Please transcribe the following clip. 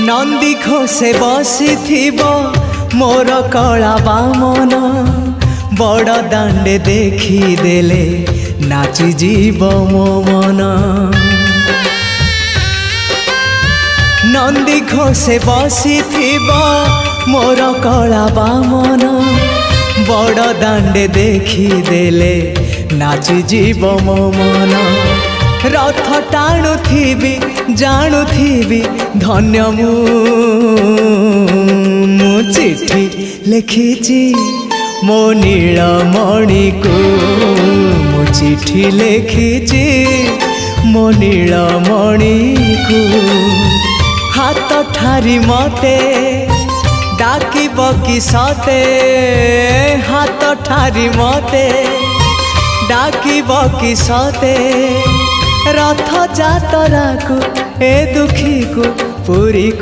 नंदी घोषे बसी मोर कला बामन बड़ दांडे देखी देले नाची जीव मो मन। नंदी घोषे बसी मोर कला बामन बड़ दांडे देखी देले नाची जीव मो मन। रथ टाणुथिबी जाणुथिबी धन्य मु चिट्ठी लिखिची मो नीलमणि को मु चिट्ठी लिखिची मो नीलमणि को। हाथ ठारी मते डाकिब कि सते हाथ ठारी मते डाकिब कि सते रथ जातरा को ए दुखी को पूरी